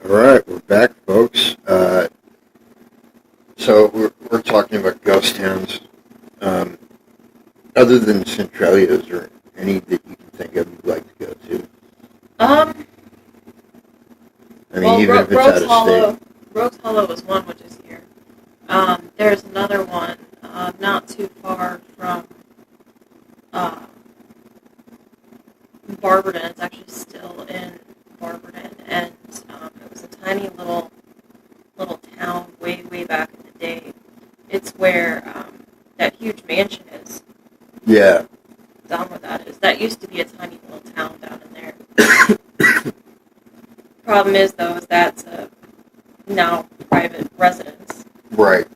All right, we're back, folks. So we're talking about ghost towns. Um, Other than Centralia, is there any that you can think of you'd like to go to? Um, I mean, well, even if it's out of state. Rose Hollow is one, which is here. There's another one, not too far from, uh, Barberton. It's actually still in Barberton, and, it was a tiny little town way back in the day. It's where, that huge mansion is. Yeah. Down where that is. That used to be a tiny little town down in there. Problem is, though, is that's a now private residence. Right.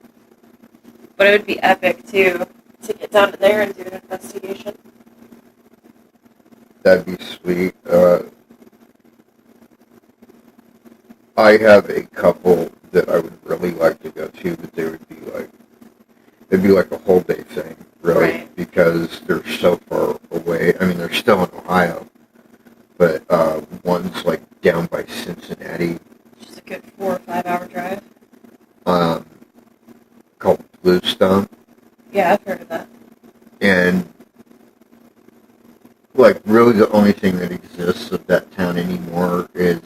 But it would be epic, too, to get down to there and do an investigation. That'd be sweet. I have a couple that I would really like to go to, but it'd be like a whole day thing, really, Right. because they're so far away. I mean, they're still in Ohio, but one's like down by Cincinnati, Just a good 4 or 5 hour drive. um, called Bluestone, Yeah, I've heard of that. and like really the only thing that exists of that town anymore is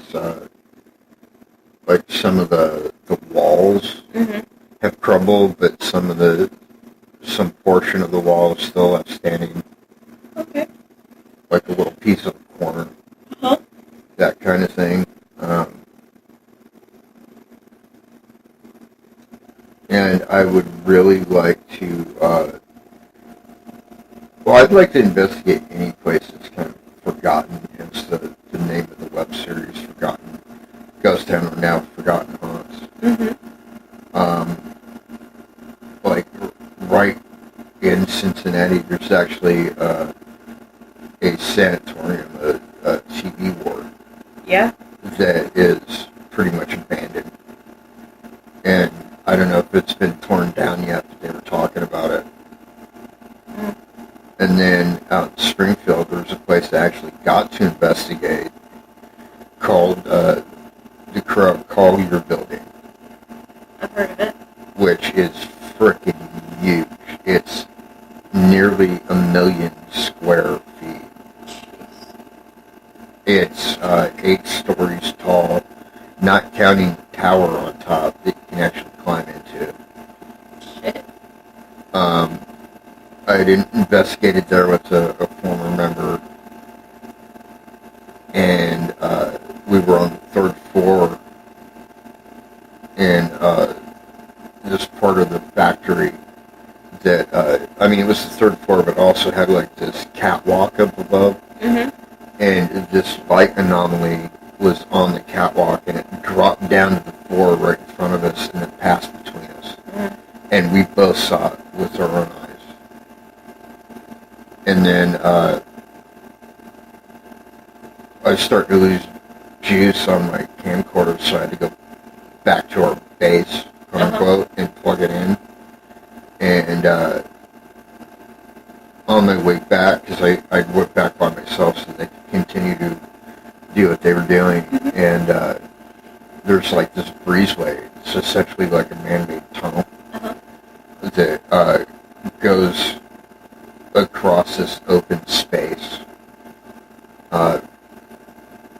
like some of the walls Mm-hmm. have crumbled, but some portion of the wall is still left standing, Okay. like a little piece of corn, Uh-huh. that kind of thing. And I would really like to, I'd like to investigate any place that's kind of forgotten, hence the name of the web series, Forgotten Ghost Town, or now Forgotten Haunts. Mm-hmm. Like right in Cincinnati, there's actually a sanatorium, a TV ward Yeah. that is pretty much abandoned. And I don't know if it's been torn down yet, but they were talking about it. Mm. And then out in Springfield, there's a place I actually got to investigate called the Call Your Building, I've heard of it. which is freaking huge. It's nearly 1 million square feet. Jeez. It's 8 stories tall, not counting the tower on top that you can actually climb into. Shit. I didn't investigate it there with a former member, and we were on the 3rd floor in this part of the factory that, it was the 3rd floor, but also had like this catwalk up above, Mm-hmm. and this light anomaly was on the catwalk, and it dropped down to the floor right in front of us, and it passed between us. Mm. And we both saw it with our own eyes. And then I started to lose juice on my camcorder, so I had to go back to our base, quote unquote, and plug it in. And on my way back, because I went back by myself so they could continue to do what they were doing, Mm-hmm. and there's like this breezeway. It's essentially like a man-made tunnel Uh-huh. that goes across this open space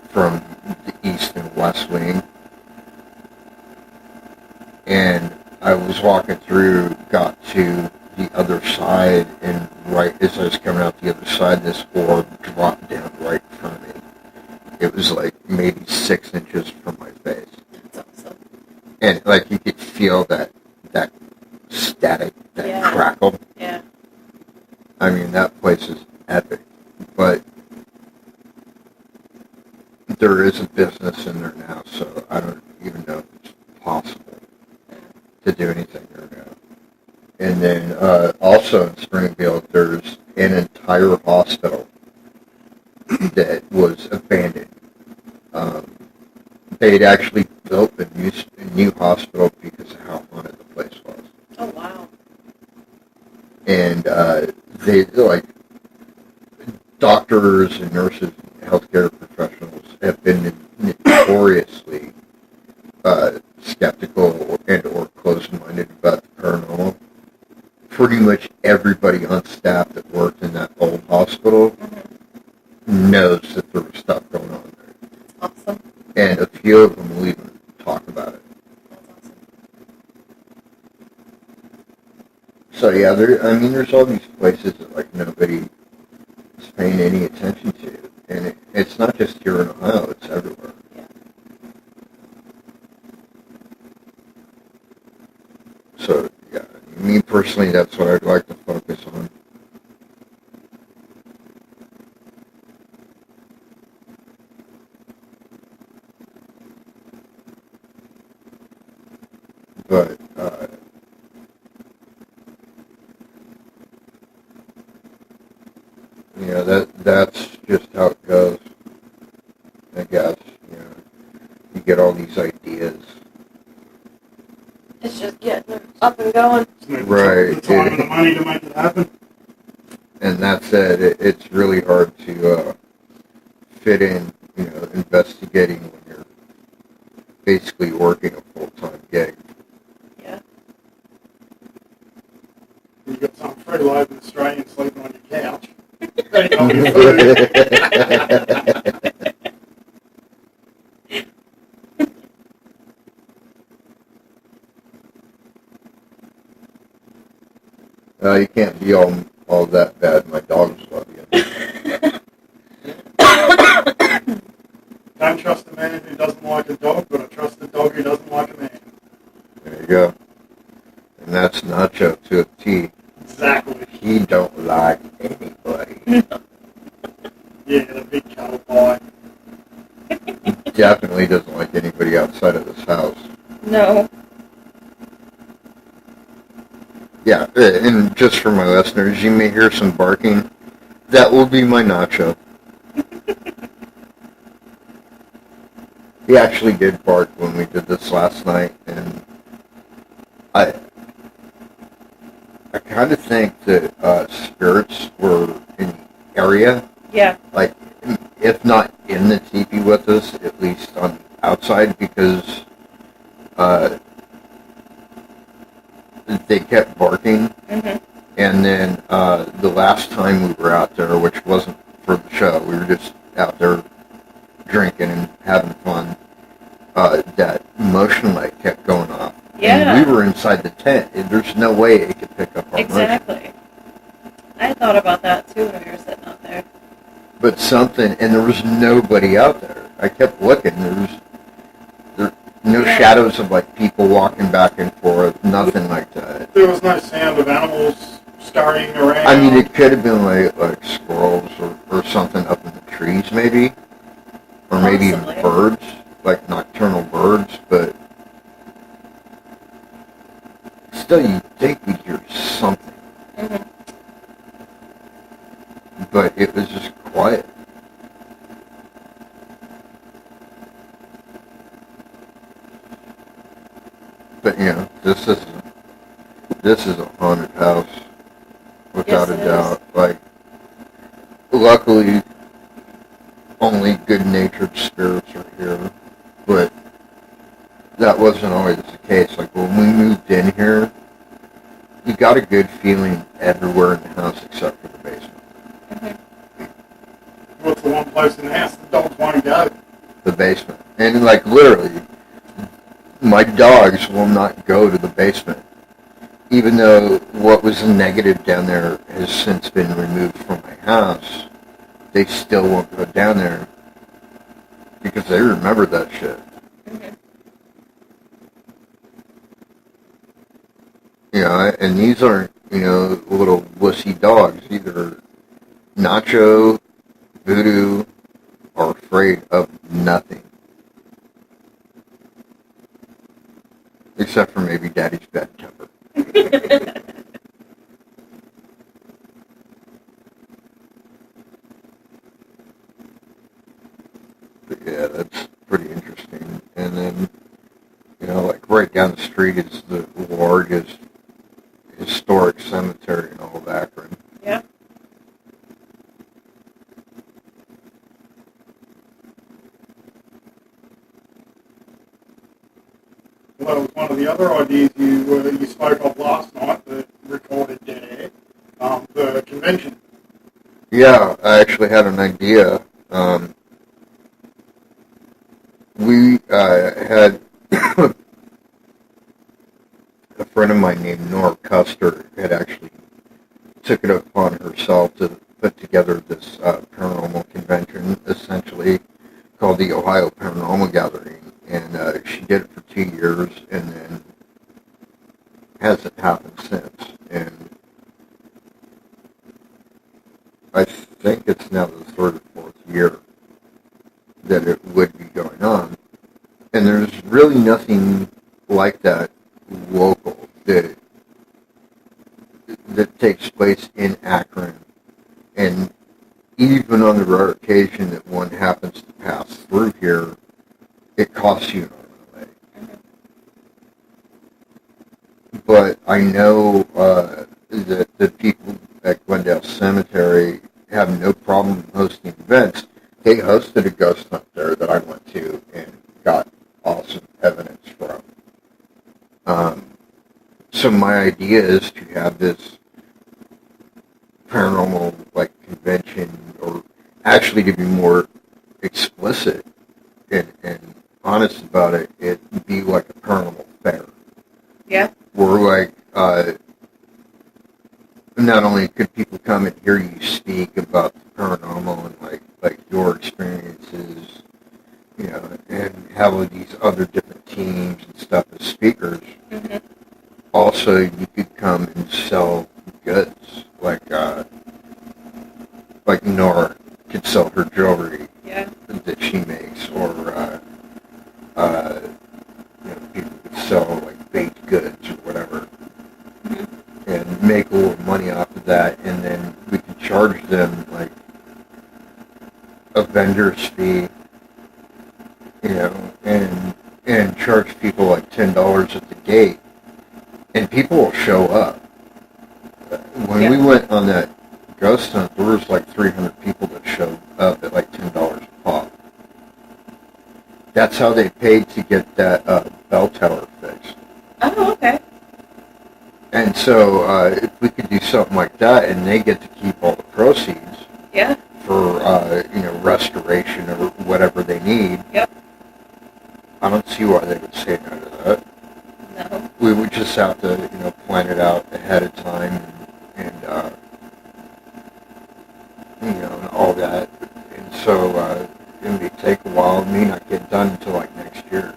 from the east and west wing. And I was walking through, got to the other side, and right as I was coming out the other side, this orb dropped down right in front of me. It was like maybe 6 inches from my face. That's awesome. And like you could feel that static, that Yeah. crackle. Yeah. I mean, that place is epic. But there is a business in there now, so I don't even know if it's possible to do anything there now. And then also in Springfield, there's an entire hospital that was abandoned. They'd actually built a new hospital because of how haunted the place was. Oh, wow. And they, like, doctors and nurses and healthcare professionals have been notoriously pretty much everybody on staff that worked in that old hospital knows that there was stuff going on there. That's awesome. And a few of them will even talk about it. That's awesome. So yeah, there's all these places that like nobody is paying any attention to, and it's not just here in Ohio; it's everywhere. Yeah. So yeah, me personally, that's what I'd like to focus on. But that's just how it goes. I guess you get all these ideas. It's just getting them up and going. Right. The time and the money to make it happen. And that's it. It's really hard to fit in, investigating when you're basically working a full-time gig. Yeah. You got some free-loading Australian sleeping on your couch. They don't get food. You can't be all that bad. My dogs love you. Don't trust a man who doesn't like a dog, but I trust a dog who doesn't like a man. There you go. And that's Nacho to a T. Exactly. He don't like anybody. Yeah, the big cattle pie. Definitely doesn't like anybody outside of this house. No. Yeah, and just for my listeners, you may hear some barking. That will be my Nacho. He actually did bark when we did this last night, and I kind of think that spirits were in the area. Yeah. Like, if not in the teepee with us, at least on the outside, because they kept barking. Mm-hmm. And then the last time we were out there, which wasn't for the show, we were just out there drinking and having fun, that motion light kept going off. Yeah. And we were inside the tent. And there's no way it could pick up our motion. Exactly. I thought about that too when we were sitting out there. But and there was nobody out there. I kept looking. There no shadows of like people walking back and forth, nothing like that. There was no sound of animals scurrying around. I mean, it could have been like squirrels or something up in the trees, maybe, or maybe even Possibly. birds, like nocturnal birds. But still, you'd think we'd hear something. Mm-hmm. But it was just quiet. But this is a haunted house, without Yes, a it doubt. Like, luckily, only good-natured spirits are here, but that wasn't always the case. Like, when we moved in here, you got a good feeling everywhere in the house except for the basement. Mm-hmm. What's the one place in the house the dogs want to go? The basement. And, like, literally, my dogs will not go to the basement. Even though what was negative down there has since been removed from my house, they still won't go down there because they remember that shit. Mm-hmm. And these aren't, little wussy dogs. Either Nacho, Voodoo are afraid of nothing. Except for maybe Daddy's bad temper. But yeah, that's pretty interesting. And then, like right down the street is the largest historic cemetery in all of Akron. Yeah. Well, that was one of the other ideas you spoke of last night, the recorded dead convention. Yeah, I actually had an idea. We had a friend of mine named Nora Custer had actually took it upon herself to put together this paranormal convention, essentially called the Ohio Paranormal Gathering, and she did it for 2 years, and then hasn't happened since. And I think it's now the third or fourth year that it would be going on, and there's really nothing like that local that takes place in Akron, and even on the rare occasion that one happens to pass through here, it costs you an arm and a leg. But I know that the people at Glendale Cemetery have no problem hosting events. They hosted a ghost hunt there that I went to and got awesome evidence from. So my idea is to have this paranormal convention, or actually to be more explicit and honest about it, it'd be like a paranormal fair. Yeah. Where not only could people come and hear you speak about the paranormal and like your experiences, and have all these other different teams and stuff as speakers. Mm-hmm. Also, you could come and sell goods, like Nora could sell her jewelry that she makes, or people could sell baked goods or whatever, and make a little money off of that, and then we could charge them a vendor's fee, and charge people $10 at the gate, and people will show up. When we went on that ghost hunt, there was 300 people that showed up at $10 a pop. That's how they paid to get that bell tower fixed. Oh, okay. And so if we could do something like that, and they get to keep all the proceeds for restoration or whatever they need. Yep. I don't see why they would say no to that. No. We would just have to plan it out ahead of time and and all that. And so it may take a while. It may not get done until next year.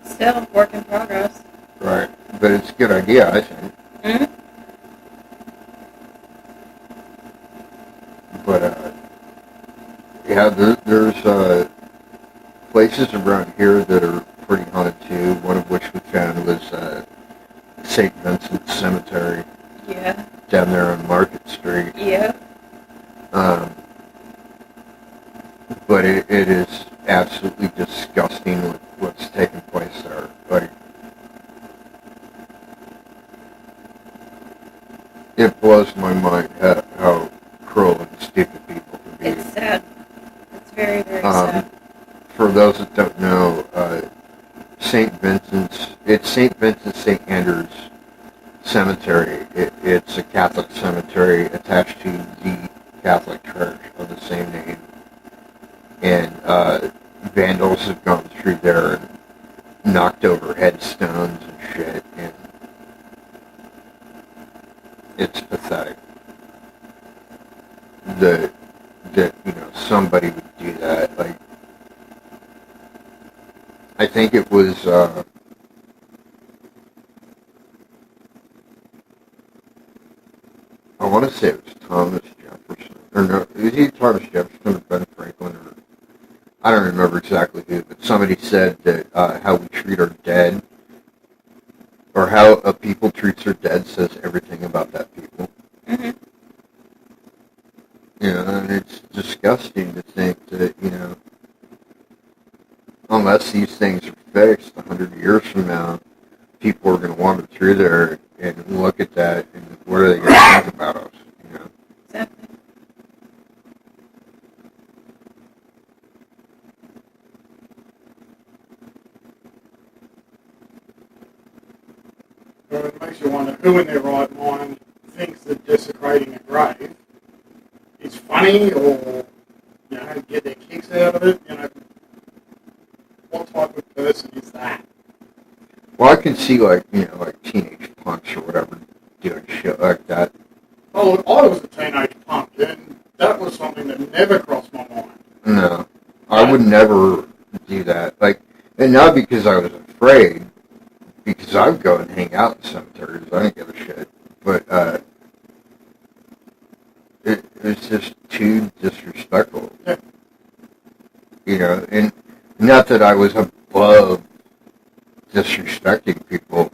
Still work in progress. Right. But it's a good idea, I think. Mm-hmm. But there's places around here that are pretty haunted too. One of which we found was St. Vincent Cemetery. Yeah. Down there on Market Street. Yeah. But it is absolutely disgusting what's taking place there. It blows my mind how cruel and stupid people can be. It's sad. It's very, very sad. For those that don't know, St. Vincent St. Andrews Cemetery. It's a Catholic cemetery attached to the Catholic Church of the same name. And vandals have gone through there and knocked over headstones and shit, and it's pathetic that somebody would do that. I think it was I want to say it was Thomas Jefferson, or no, it was either Thomas Jefferson or Ben Franklin, or I don't remember exactly who, but somebody said that how we treat our dead, or how a people treats their dead, says everything about that people. Mm-hmm. And it's disgusting to think that, unless these things are fixed 100 years from now, people are going to wander through there and look at that, and what are they going to think about us, Exactly. So it makes you wonder who in their right mind thinks that desecrating a grave is funny or, get their kicks out of it, what type of person is that? Well, I can see, like teenage punks or whatever doing shit like that. Oh, look, I was a teenage punk, and that was something that never crossed my mind. No, I would never do that. And not because I was afraid, because I would go and hang out in cemeteries. I didn't give a shit. But it was just too disrespectful. Yeah. And not that I was above disrespecting people.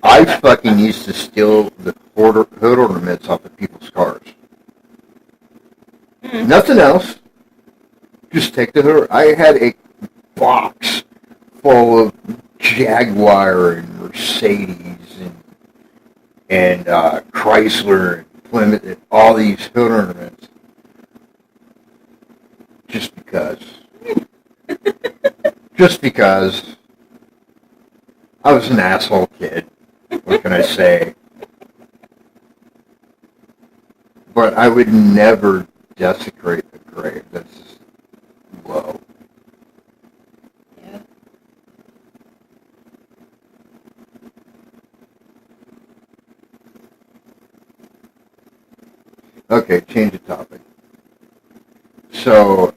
I fucking used to steal the hood ornaments off of people's cars. Mm. Nothing else. Just take the hood. I had a box full of Jaguar and Mercedes and Chrysler and Plymouth and all these hood ornaments. Just because. Just because. I was an asshole kid. What can I say? But I would never desecrate a grave. That's just low. Yeah. Okay, change the topic. So,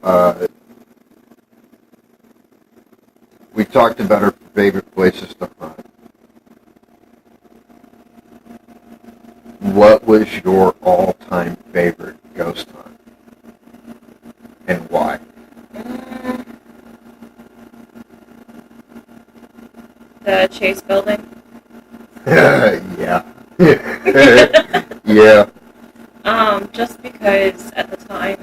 we talked about our favorite places to hunt. What was your all-time favorite ghost hunt? And why? The Chase building. Yeah. Yeah. Just because at the time,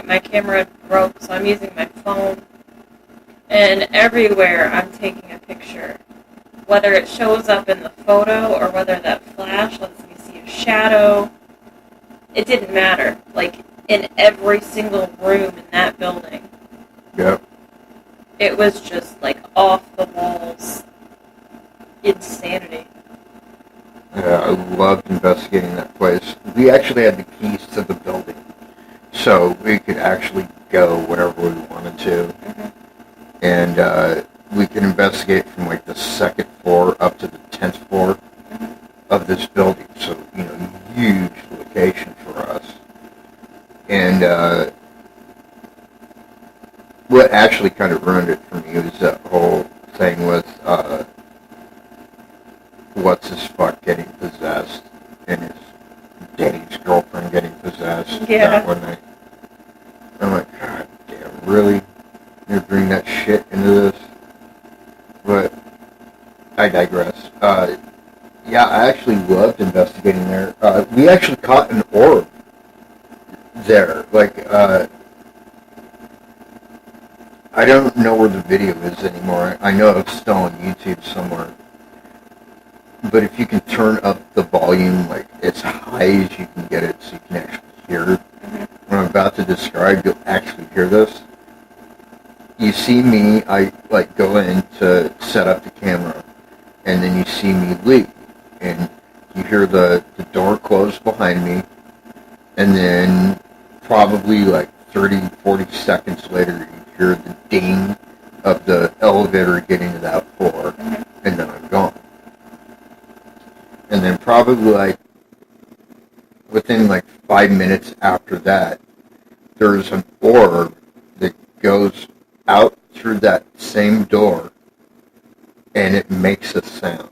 my camera broke, so I'm using my phone. And everywhere I'm taking a picture, whether it shows up in the photo or whether that flash lets me see a shadow, it didn't matter. Like, in every single room in that building, Yep. it was just, like, off the walls insanity. Yeah, I loved investigating that place. We actually had the keys to the building, so we could actually go wherever we wanted to. Mm-hmm. And we could investigate from like the second floor up to the 10th floor of this building. So, huge location for us. And what actually kind of ruined it for me was that whole thing with what's his fuck getting possessed and his Dave's girlfriend getting possessed that one night. I'm like, God damn, really? You bring that shit into this? But I digress. Yeah, I actually loved investigating there. We actually caught an orb there. I don't know where the video is anymore. I know it's still on YouTube somewhere. But if you can turn up the volume like as high as you can get it so you can actually hear it, what I'm about to describe, you'll actually hear this. You see me, I go in to set up the camera, and then you see me leave, and you hear the door close behind me, and then probably 30, 40 seconds later, you hear the ding of the elevator getting to that floor, and then I'm gone. And then probably within 5 minutes after that, there's an orb that goes out through that same door, and it makes a sound.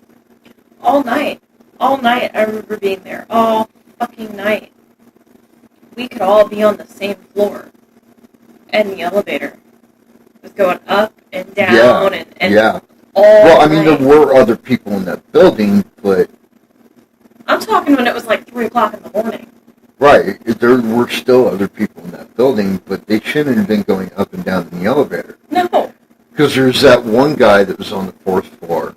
All night I remember being there, all fucking night. We could all be on the same floor, and the elevator was going up and down and yeah. all Well, I mean, night. there were other people in that building, but... I'm talking when it was 3 o'clock in the morning. Right, there were still other people in that building, but they shouldn't have been going up and down in the elevator. No. Because there's that one guy that was on the 4th floor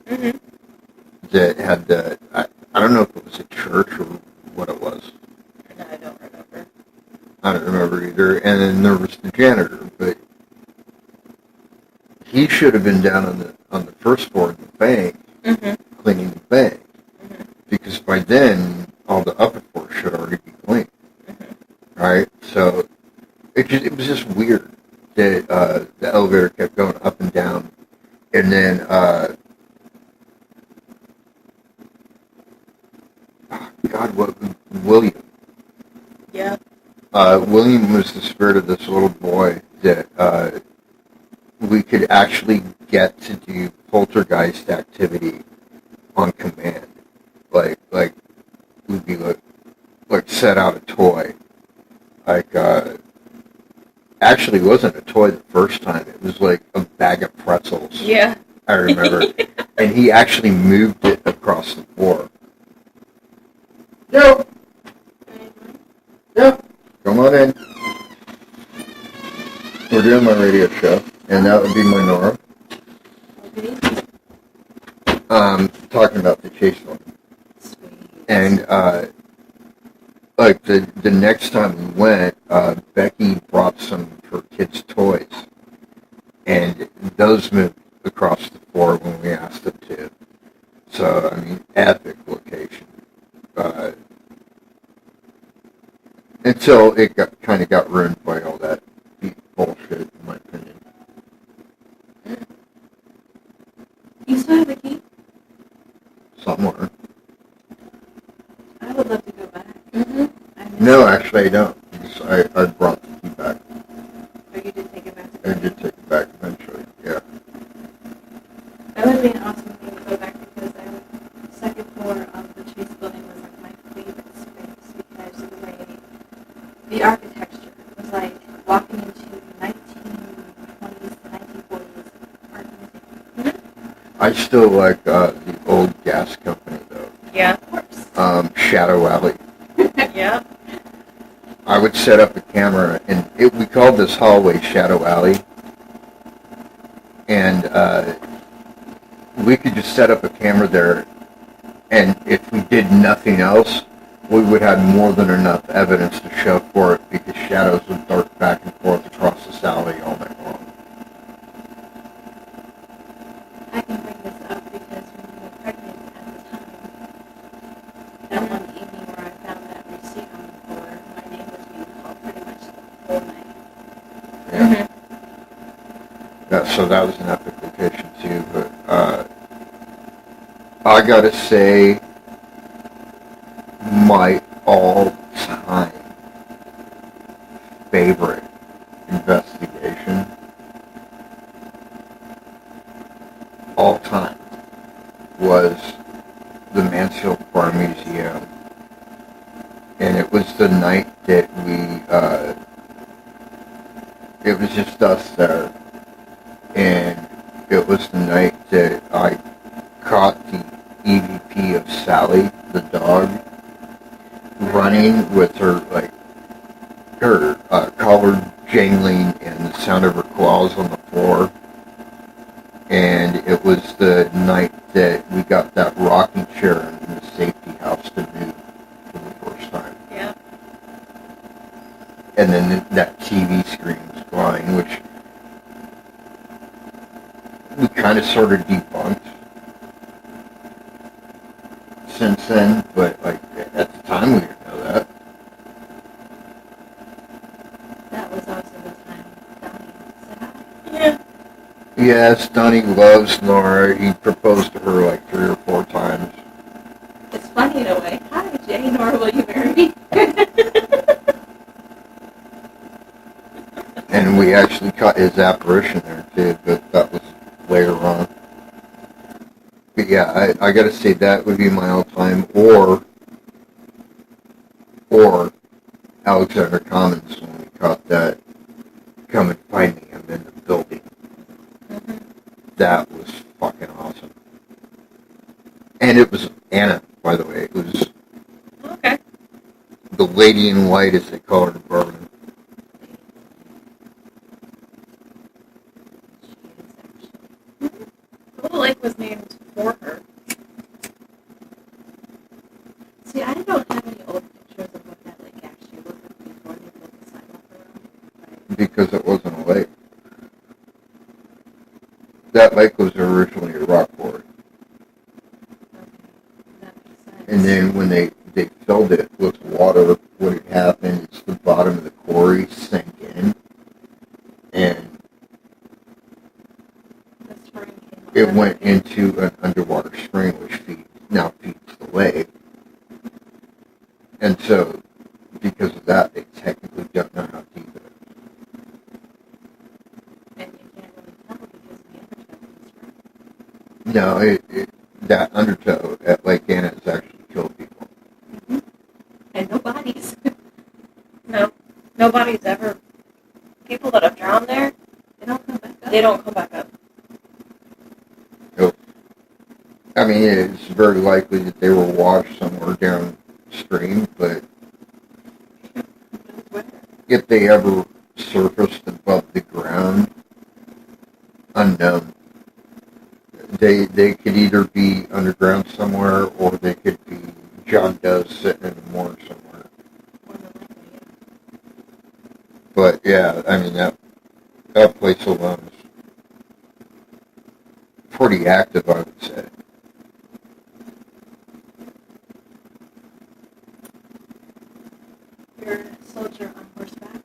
that had the... I don't know if it was a church or what it was. I don't remember. I don't remember either. And then there was the janitor, but he should have been down on the 1st floor in the bank, cleaning the bank. Because by then, all the upper floors right? So it was just weird that the elevator kept going up and down, and then William? Yeah. William was the spirit of this little boy that we could actually get to do poltergeist activity on command. Like we'd be like set out a toy. Like actually it wasn't a toy the first time. It was like a bag of pretzels. Yeah. I remember. And he actually moved it across the floor. Yo! Yep. Come on in. We're doing my radio show, and that would be my Nora. Okay. Talking about the chase one. Sweet. And like the next time we went, Becky brought some of her kids' toys, and those moved across the floor when we asked them to. So I mean, epic location. Until it kind of got ruined by all that bullshit, in my opinion. You still have the key? Somewhere. I would love to go back. Mm-hmm. No, actually I don't. Because I brought the key back. Oh, you did take it back? I did take it back eventually, yeah. That would be an awesome thing to go back because the second floor of the Chase building was like my favorite space because of the way the architecture was like walking into 1920s to 1940s art museum. I still like the old gas company though. Yeah, of course. Shadow Alley. Yeah. I would set up a camera, and we called this hallway Shadow Alley, and we could just set up a camera there, and if we did nothing else, we would have more than enough evidence to show for it because shadows would dart back and forth across this alley all night long. I can bring this up because when you were pregnant at the time, that one evening where I found that receipt on the floor, my name was being called pretty much the whole night. Yeah. So that was an epic location too, but I gotta say, my all-time favorite investigation, all time, was the Mansfield Farm Museum, and it was the night that it was just us there, and it was the night that I caught the EVP of Sally, the dog, running with her collar jangling and the sound of her claws on the floor. And it was the night that we got that rocking chair in the safety house to move for the first time. Yeah. And then that TV screen was flying, which we kind of sort of debunked since then, but like at the time we didn't know that. That was also the time Donnie said hi. Yeah. Yes, Donnie loves Nora. He proposed to her like 3 or 4 times. It's funny in a way. Hi, Jay, Nora, will you marry me? And we actually caught his apparition there too, but that was later on. But yeah, I gotta say that would be my all-time, or Alexander Commons when we caught that "Come and Find Me, I'm in the Building." Mm-hmm. That was fucking awesome. And it was Anna, by the way. It was Okay. the lady in white, as they call her in Bourbon. The lake was named for her. See, I don't have any old pictures of what that lake actually looked like before they built the sidewalk around. Because it wasn't a lake. That lake was originally a rock quarry. Okay, that makes sense. And then when they filled it with water, what had happened is the bottom of the quarry sink in, and it went into an underwater spring, which now feeds the lake. And so, because of that, they technically don't know how deep it is. And you can't really tell because the undertow is right. No, that undertow at Lake Anna has actually killed people. Mm-hmm. And no bodies. No. Nobody's ever... People that have drowned there, They don't come back up. they don't come back up. Nope. I mean, it's very likely that they were washed somewhere downstream, but if they ever surfaced above the ground, unknown. They could either be underground somewhere, or they could be John Doe sitting in the morgue somewhere. But yeah, I mean that place alone is pretty active, I would say. You're a soldier on horseback.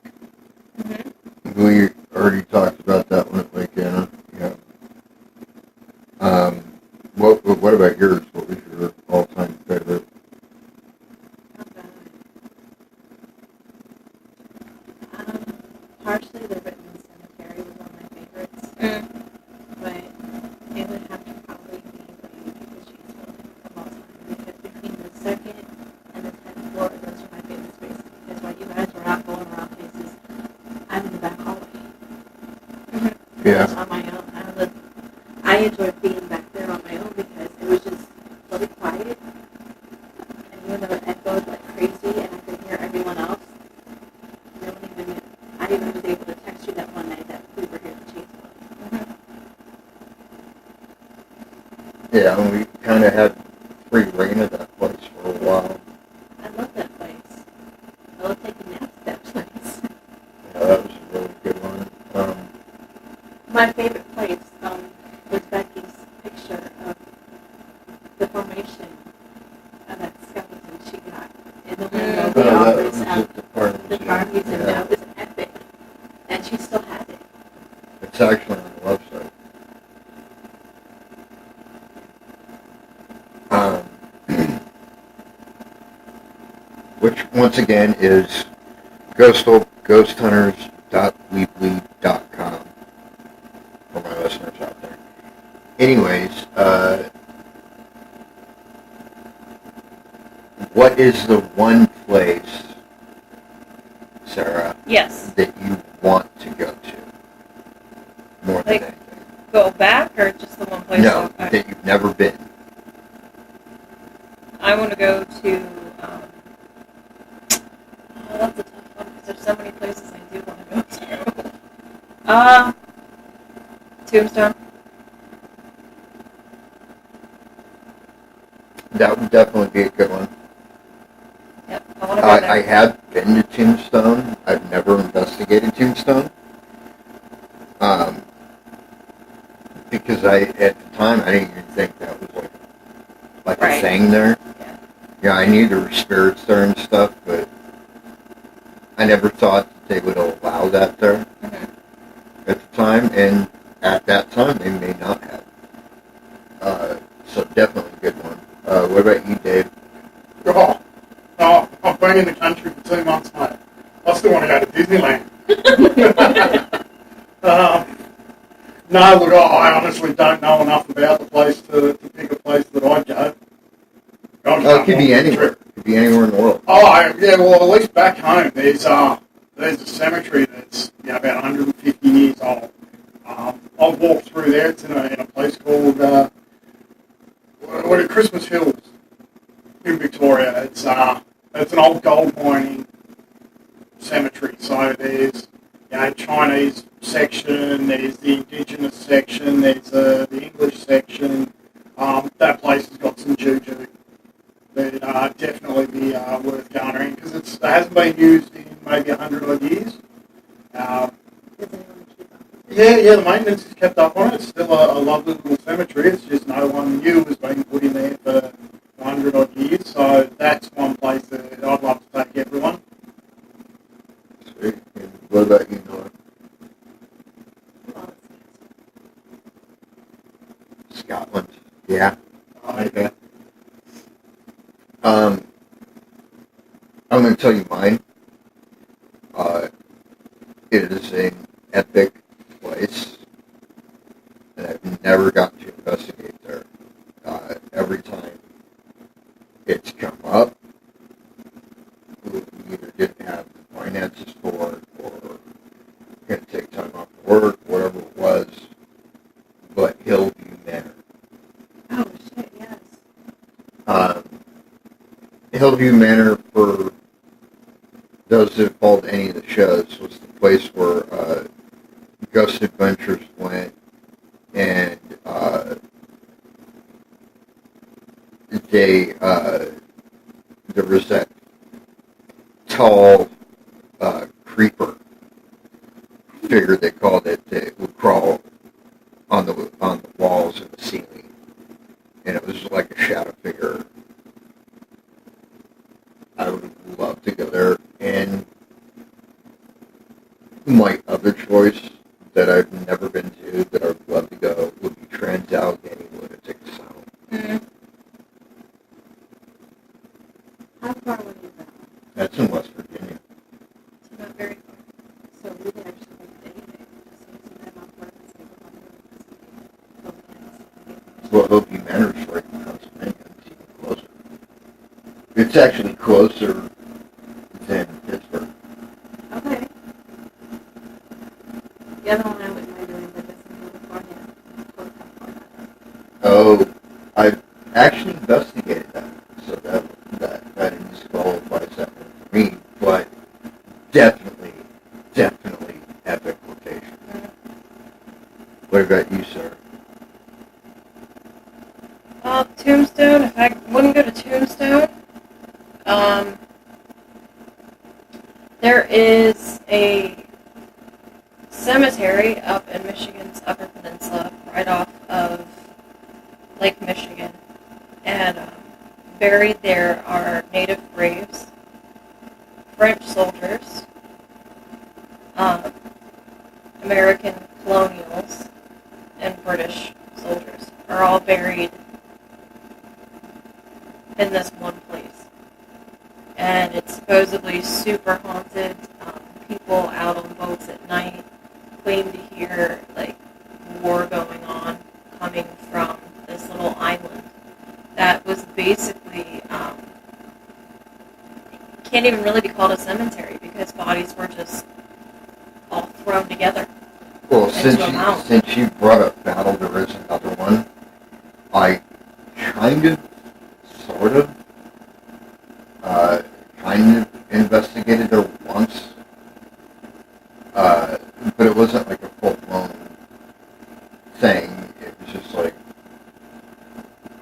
Mm-hmm. We already talked about that one at Lake Anna. Yeah. What about yours? What was your all-time favorite? Partially the Whitman Cemetery was one of my favorites, but it would have to probably be the Cheese Building of all time, because between the second and the 10th floor, those are my favorite spaces, because while you guys were out going around places, I'm in the back hallway. Yeah. Just on my own. I enjoyed being back there on my own because it was just really quiet, and even though it echoed like crazy and I could hear everyone else, no one even, I even was able to text you that one night that we were here to Cheese Building. Yeah, and we kind of had free reign of that place for a while. I love that place. I love taking naps at that place. Yeah, that was a really good one. My favorite place was Becky's picture of the formation of that skeleton she got in the window of the that office was of at the farm the farm museum. Yeah. That was epic. And she still has it. It's actually on the website. Which, once again, is ghosthunters.weebly.com for my listeners out there. Anyways, what is the one place, Sarah, Yes. that you want to go to more than Like, anything? Go back, or just the one place? No, back? that you've never been. I want to go to... oh, that's a tough one, because there's so many places I do want to go to. Tombstone. That would definitely be a good one. Yep, I want to go there. I have been to Tombstone. I've never investigated Tombstone. Because at the time, I didn't even think that was like a Right. thing there. Yeah. Yeah, I knew there were spirits there and stuff, but I never thought that they would allow that there at the time, and at that time, they may not have. So definitely a good one. What about you, Dave? Oh, I've been in the country for 2 months, mate. I still want to go to Disneyland. No, look, I honestly don't know enough about the place to pick a place that I'd go. It could be anywhere. It could be anywhere in the world. Yeah, well, at least back home, there's a cemetery that's about 150 years old. I've walked through there. It's in a place called Christmas Hills in Victoria. It's an old gold mining cemetery. So there's Chinese section, there's the indigenous section, there's the English section. That place has got some juju. But definitely be worth going around because it hasn't been used in maybe 100 odd years. Does anyone keep up? Yeah, the maintenance is kept up on it. It's still a lovely little cemetery. It's just no one new has been put in there for 100 odd years. So that's one place that I'd love to take everyone. Scotland. Yeah. Okay. I'm going to tell you mine. It is an epic place, and I've never got to investigate there. Every time it's come up, we either didn't have the finances for it, or going to take time off work, whatever it was, but Hillview Manor. Oh, shit, yes. Hillview Manor, for those who have followed any of the shows, was the place where Ghost Adventures went, and there was that tall creeper figure, they called it, that would crawl on the walls and the ceiling, and it was like a shadow figure. I would love to go there. And my other choice that I've never been to, that I would love to go, would be Trans-Allegheny Lunatic Asylum. Mm. How far away is that? That's in West Virginia. It's not very far. So we can actually make it anything. Just need some time off work and say we're going to Well, Hillview Manor is right in Pennsylvania. It's even closer. It's actually closer than Pittsburgh. Okay. The other one I wouldn't mind doing, but that's in California. Oh, I've actually investigated that, so that disqualifies that one for me. But definitely epic location. What about you, sir? Tombstone, if I wouldn't go to Tombstone, there is a cemetery up in Michigan's Upper Peninsula, right off of Lake Michigan, and buried there are native graves, French soldiers, American colonials, and British soldiers are all buried in this one place. And it's supposedly super haunted. People out on boats at night claim to hear like war going on coming from this little island that was basically can't even really be called a cemetery because bodies were just all thrown together. Well, since you brought up Battle, there is another one. I kind of, sort of, investigated there once, but it wasn't like a full-blown thing. It was just like,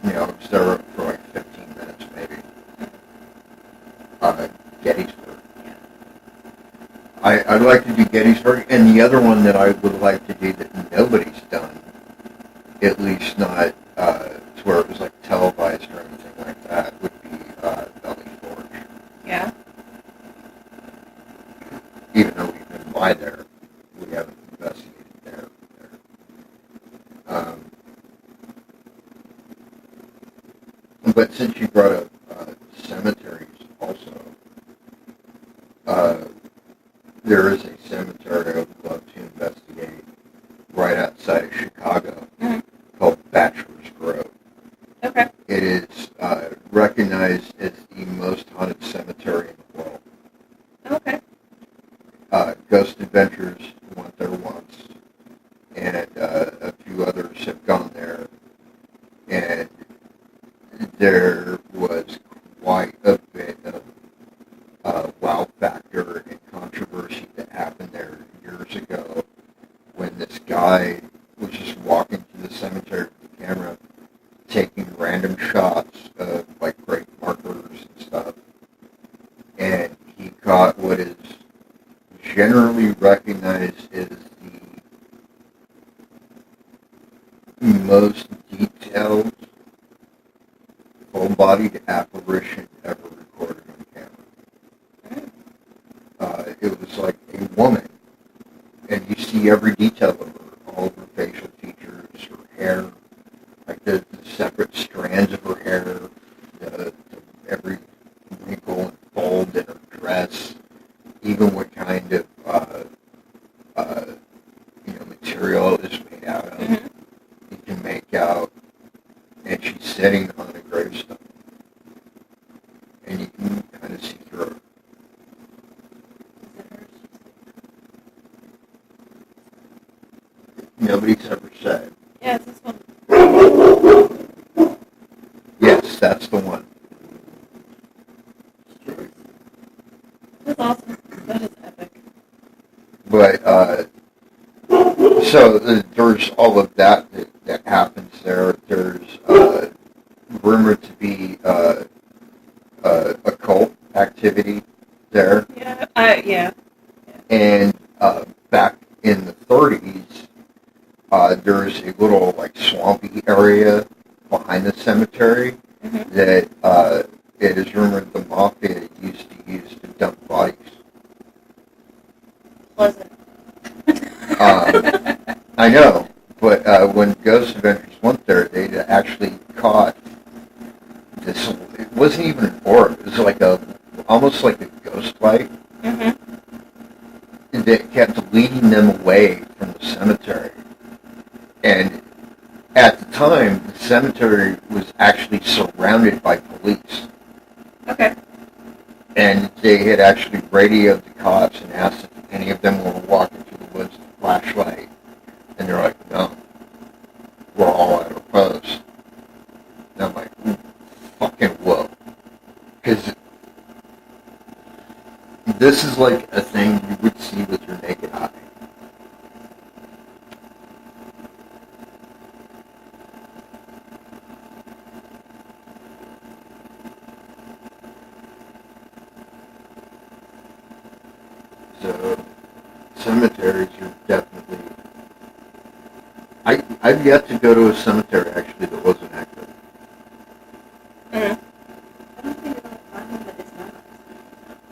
I was there for like 15 minutes maybe. Gettysburg. Yeah. I'd like to do Gettysburg, and the other one that I would like to do that nobody's done, at least not to where it was like televised or anything like that, would be Belly Forge. Yeah. Even though we've been by there, we haven't investigated there. But since you brought up cemeteries also, there is a cemetery I would love to investigate right outside of Chicago called Bachelor's Grove. Okay. It is recognized as the most haunted cemetery in the world. Okay. Ghost Adventures went there once, and a few others have gone there, and there was quite a bit of wow factor and controversy that happened there years ago when this guy was just walking through the cemetery with the camera, taking random shots of like grave markers and stuff, and he caught what is generally recognized as the most detailed full-bodied apparition ever recorded on camera. It was like a woman, and you see every detail of her, all of her facial features, her hair, like separate strands of her hair, every wrinkle and fold in her dress, even what kind of material it is made out of. Mm-hmm. You can make out, and she's sitting on a gravestone, and you can kind of see through her. Nobody's ever said. Yeah, it's this one. Yes, that's the one. That's awesome. That is epic. But, so there's all of that happens there. There's rumored to be occult activity there. Yeah. Yeah. And back in the 30s, there's a little like swampy area behind the cemetery Mm-hmm. that it is rumored the mafia used to use to dump bodies. Pleasant. I know, but when Ghost Adventures went there, they actually caught this. It wasn't even an orb. It was like almost like a ghost light. Mm-hmm. That kept leading them away from the cemetery. And at the time, the cemetery was actually surrounded by police. Okay. And they had actually radioed the cops and asked if any of them were walking through the woods with a flashlight. And they're like, no, we're all at our post. And I'm like, fucking whoa. Because this is like a thing you would see with your naked eye. So, cemeteries are definitely... I've yet to go to a cemetery, actually, that wasn't active. Mm-hmm. I don't think about finding that it's not.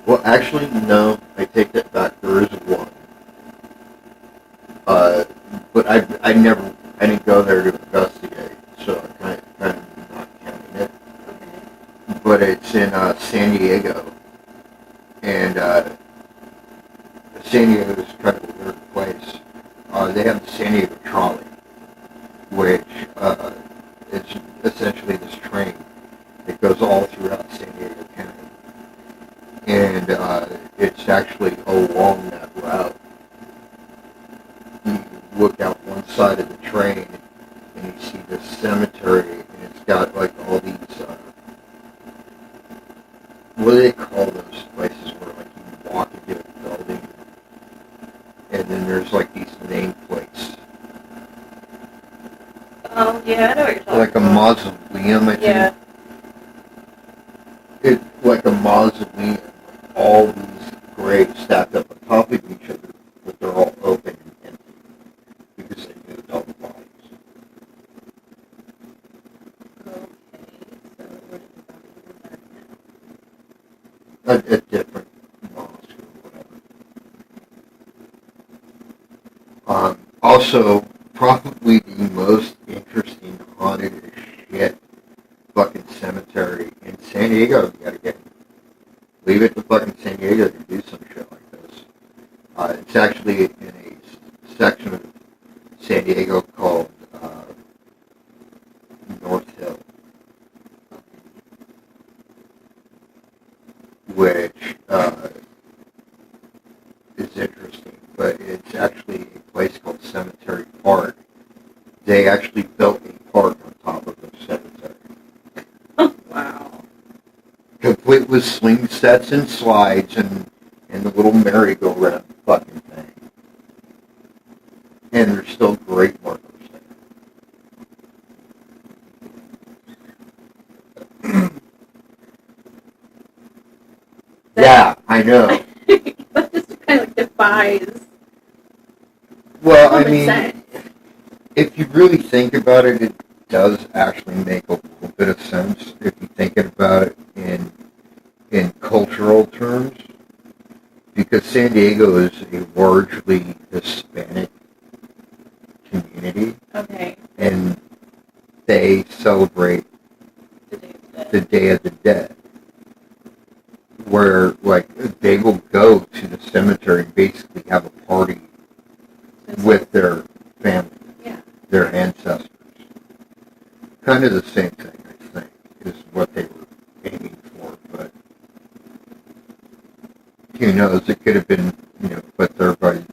Well, actually, no. I take that back. There is one. But I didn't go there to investigate, so I kind of not counting it. Okay. But it's in San Diego, and San Diego is kind of a weird place. They have the San Diego Trolley, which is essentially this train that goes all throughout San Diego County. And it's actually along that route. You look out one side of the train, and you see this cemetery, and it's got like all these, what do they call those places where like you can walk into a building, and then there's like these nameplates. Oh, yeah, I know what you're talking Like a about. mausoleum, I think. Yeah. It's like a mausoleum, all these graves stacked up on top of each other, but they're all open and empty because they moved all the bodies. Okay. So what is the body A different mosque or whatever. Also, probably the most interesting haunted as shit fucking cemetery in San Diego. You gotta leave it to fucking San Diego to do some shit like this. It's actually in a section of San Diego called North Hill, which is interesting, but it's actually a place called Cemetery Park. They actually built a park on top of the cemetery. Wow. Complete with swing sets and slides and the little merry-go-round fucking thing. And there's still great markers there. Yeah, I know. That just kind of like defies Well, I common mean, sense. if you really think about it, it does actually make a little bit of sense if you think about it in cultural terms, because San Diego is a largely Hispanic community, Okay. and they celebrate the Day of the Dead, where like they will go to the cemetery and basically have a party with their family, Yeah. their ancestors. Kind of the same thing, I think, is what they were aiming for, but who knows, it could have been, with everybody.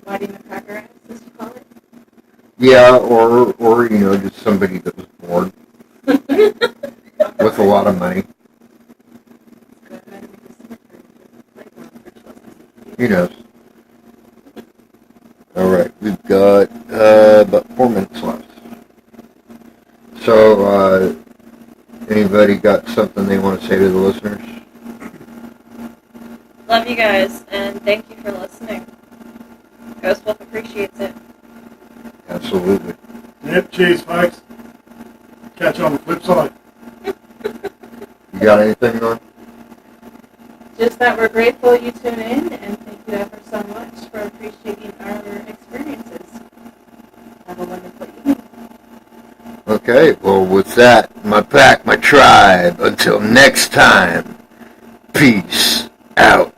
Lighting the cracker ass, as you call it. Yeah, or just somebody that was bored with a lot of money. Go ahead and make a cemetery playground for children. Who knows? All right, we've got about 4 minutes left. So, anybody got something they want to say to the listeners? Love you guys, and thank you for listening. Ghost Wolf appreciates it. Absolutely. Yep, cheers, folks. Catch you on the flip side. You got anything on? Just that we're grateful you tune in, and thank you ever so much for appreciating our experiences. Have a wonderful evening. Okay, well, with that, my pack, my tribe. Until next time, peace out.